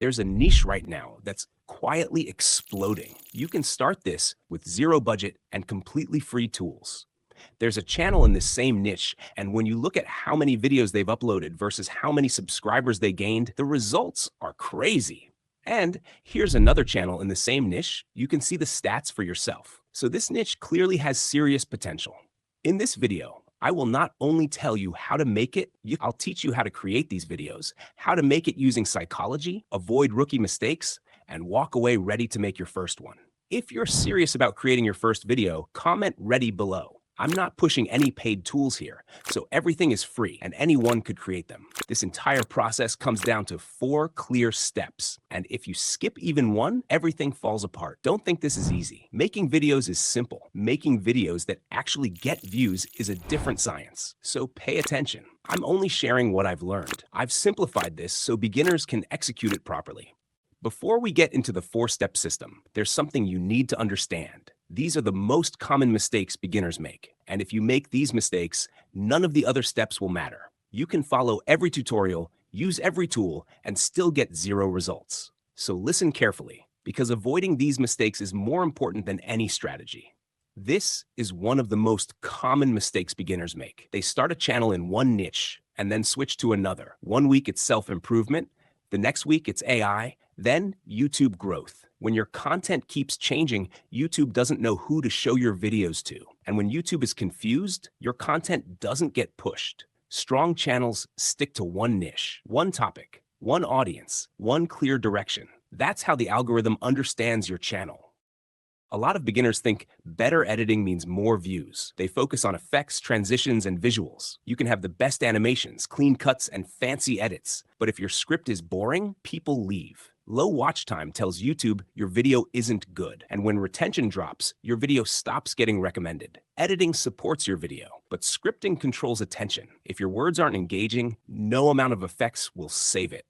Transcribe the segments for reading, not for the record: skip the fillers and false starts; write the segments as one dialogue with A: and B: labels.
A: There's a niche right now that's quietly exploding. You can start this with zero budget and completely free tools. There's a channel in this same niche, and when you look at how many videos they've uploaded versus how many subscribers they gained, the results are crazy. And here's another channel in the same niche. You can see the stats for yourself. So this niche clearly has serious potential. In this video, I will not only tell you how to make it, I'll teach you how to create these videos, how to make it using psychology, avoid rookie mistakes, and walk away ready to make your first one. If you're serious about creating your first video, comment ready below. I'm not pushing any paid tools here, so everything is free and anyone could create them. This entire process comes down to 4 clear steps, and if you skip even one, everything falls apart. Don't think this is easy. Making videos is simple. Making videos that actually get views is a different science, so pay attention. I'm only sharing what I've learned. I've simplified this so beginners can execute it properly. Before we get into the 4-step system, there's something you need to understand. These are the most common mistakes beginners make, and if you make these mistakes, none of the other steps will matter. You can follow every tutorial, use every tool, and still get 0 results. So listen carefully, because avoiding these mistakes is more important than any strategy. This is one of the most common mistakes beginners make. They start a channel in one niche and then switch to another. One week it's self-improvement, the next week it's AI, then YouTube growth. When your content keeps changing, YouTube doesn't know who to show your videos to. And when YouTube is confused, your content doesn't get pushed. Strong channels stick to one niche, one topic, one audience, one clear direction. That's how the algorithm understands your channel. A lot of beginners think better editing means more views. They focus on effects, transitions, and visuals. You can have the best animations, clean cuts, and fancy edits. But if your script is boring, people leave. Low watch time tells YouTube your video isn't good. And when retention drops, your video stops getting recommended. Editing supports your video, but scripting controls attention. If your words aren't engaging, no amount of effects will save it.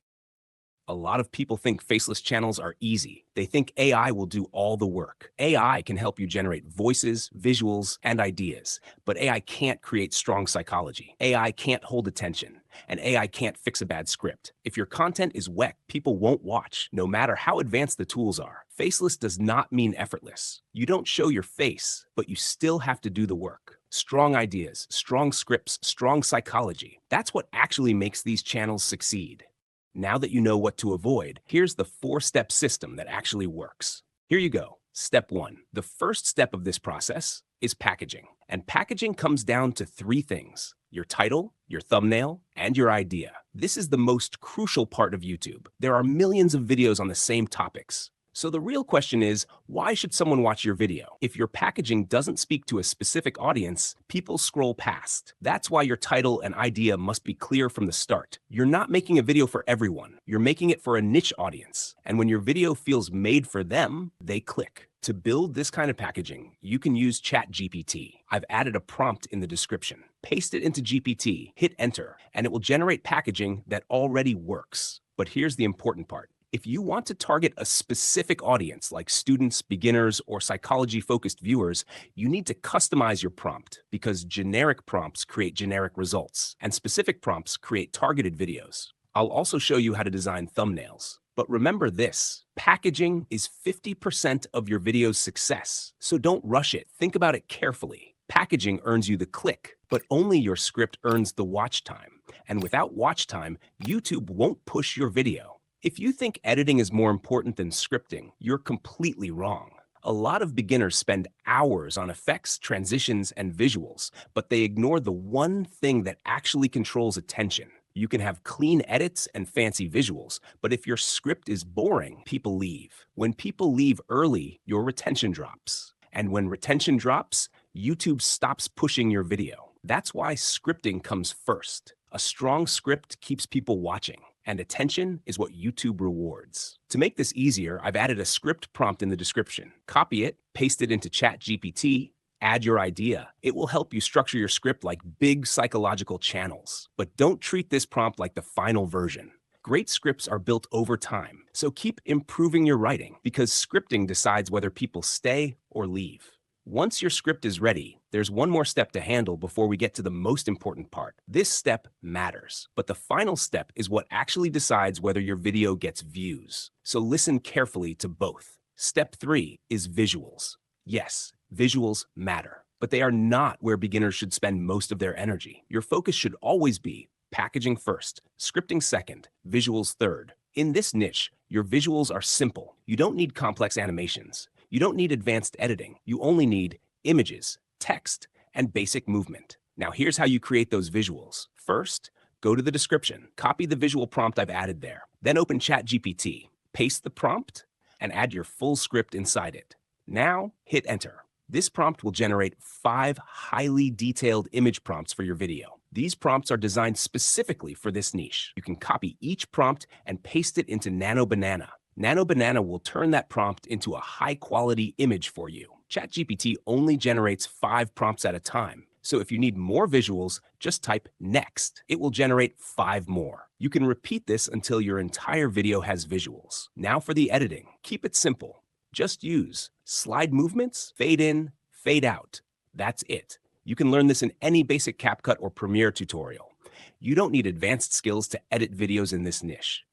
A: A lot of people think faceless channels are easy. They think AI will do all the work. AI can help you generate voices, visuals, and ideas, but AI can't create strong psychology. AI can't hold attention, and AI can't fix a bad script. If your content is wet, people won't watch, no matter how advanced the tools are. Faceless does not mean effortless. You don't show your face, but you still have to do the work. Strong ideas, strong scripts, strong psychology. That's what actually makes these channels succeed. Now that you know what to avoid, here's the 4-step system that actually works. Here you go. Step 1. The first step of this process is packaging. And packaging comes down to 3 things: your title, your thumbnail, and your idea. This is the most crucial part of YouTube. There are millions of videos on the same topics. So the real question is, why should someone watch your video? If your packaging doesn't speak to a specific audience, people scroll past. That's why your title and idea must be clear from the start. You're not making a video for everyone. You're making it for a niche audience. And when your video feels made for them, they click. To build this kind of packaging, you can use ChatGPT. I've added a prompt in the description. Paste it into GPT, hit enter, and it will generate packaging that already works. But here's the important part. If you want to target a specific audience like students, beginners, or psychology-focused viewers, you need to customize your prompt because generic prompts create generic results and specific prompts create targeted videos. I'll also show you how to design thumbnails. But remember this, packaging is 50% of your video's success, so don't rush it. Think about it carefully. Packaging earns you the click, but only your script earns the watch time. And without watch time, YouTube won't push your video. If you think editing is more important than scripting, you're completely wrong. A lot of beginners spend hours on effects, transitions, and visuals, but they ignore the one thing that actually controls attention. You can have clean edits and fancy visuals, but if your script is boring, people leave. When people leave early, your retention drops. And when retention drops, YouTube stops pushing your video. That's why scripting comes first. A strong script keeps people watching, and attention is what YouTube rewards. To make this easier, I've added a script prompt in the description. Copy it, paste it into ChatGPT, add your idea. It will help you structure your script like big psychological channels. But don't treat this prompt like the final version. Great scripts are built over time, so keep improving your writing because scripting decides whether people stay or leave. Once your script is ready, there's one more step to handle before we get to the most important part. This step matters, but the final step is what actually decides whether your video gets views. So listen carefully to both. Step 3 is visuals. Yes, visuals matter, but they are not where beginners should spend most of their energy. Your focus should always be packaging first, scripting second, visuals third. In this niche, your visuals are simple. You don't need complex animations. You don't need advanced editing. You only need images, text, and basic movement. Now here's how you create those visuals. First, go to the description, copy the visual prompt I've added there. Then open ChatGPT, paste the prompt, and add your full script inside it. Now hit enter. This prompt will generate 5 highly detailed image prompts for your video. These prompts are designed specifically for this niche. You can copy each prompt and paste it into Nano Banana. Nano Banana will turn that prompt into a high-quality image for you. ChatGPT only generates 5 prompts at a time, so if you need more visuals, just type next. It will generate 5 more. You can repeat this until your entire video has visuals. Now for the editing. Keep it simple. Just use slide movements, fade in, fade out. That's it. You can learn this in any basic CapCut or Premiere tutorial. You don't need advanced skills to edit videos in this niche.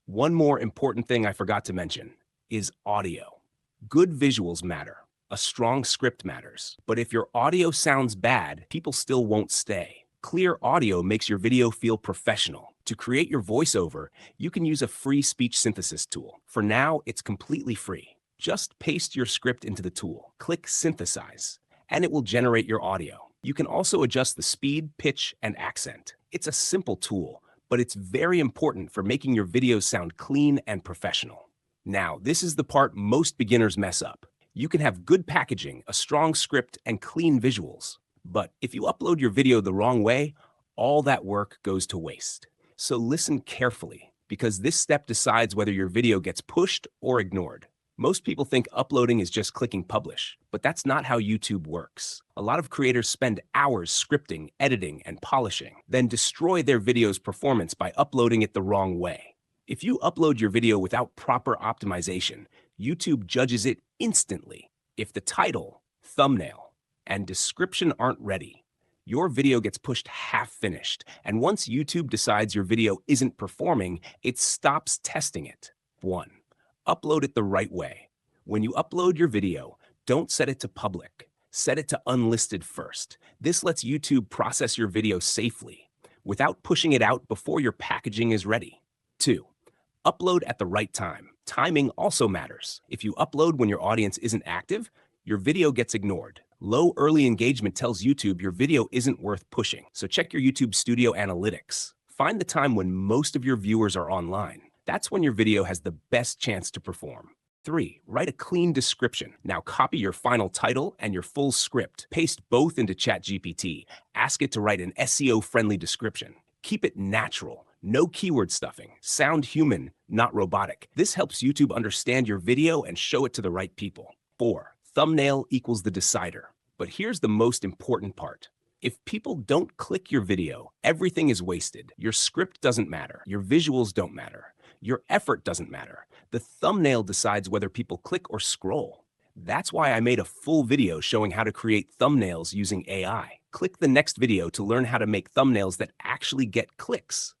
A: One more important thing I forgot to mention is audio. Good visuals matter. A strong script matters. But if your audio sounds bad, people still won't stay. Clear audio makes your video feel professional. To create your voiceover, you can use a free speech synthesis tool. For now, it's completely free. Just paste your script into the tool, click Synthesize, and it will generate your audio. You can also adjust the speed, pitch, and accent. It's a simple tool, but it's very important for making your videos sound clean and professional. Now, this is the part most beginners mess up. You can have good packaging, a strong script, and clean visuals. But if you upload your video the wrong way, all that work goes to waste. So listen carefully, because this step decides whether your video gets pushed or ignored. Most people think uploading is just clicking publish, but that's not how YouTube works. A lot of creators spend hours scripting, editing, and polishing, then destroy their video's performance by uploading it the wrong way. If you upload your video without proper optimization, YouTube judges it instantly. If the title, thumbnail, and description aren't ready, your video gets pushed half-finished, and once YouTube decides your video isn't performing, it stops testing it. 1. Upload it the right way. When you upload your video, don't set it to public. Set it to unlisted first. This lets YouTube process your video safely, without pushing it out before your packaging is ready. 2. Upload at the right time. Timing also matters. If you upload when your audience isn't active, your video gets ignored. Low early engagement tells YouTube your video isn't worth pushing, so check your YouTube Studio analytics. Find the time when most of your viewers are online. That's when your video has the best chance to perform. 3. Write a clean description. Now copy your final title and your full script. Paste both into ChatGPT. Ask it to write an SEO-friendly description. Keep it natural. No keyword stuffing. Sound human, not robotic. This helps YouTube understand your video and show it to the right people. 4. Thumbnail equals the decider. But here's the most important part. If people don't click your video, everything is wasted. Your script doesn't matter. Your visuals don't matter. Your effort doesn't matter. The thumbnail decides whether people click or scroll. That's why I made a full video showing how to create thumbnails using AI. Click the next video to learn how to make thumbnails that actually get clicks.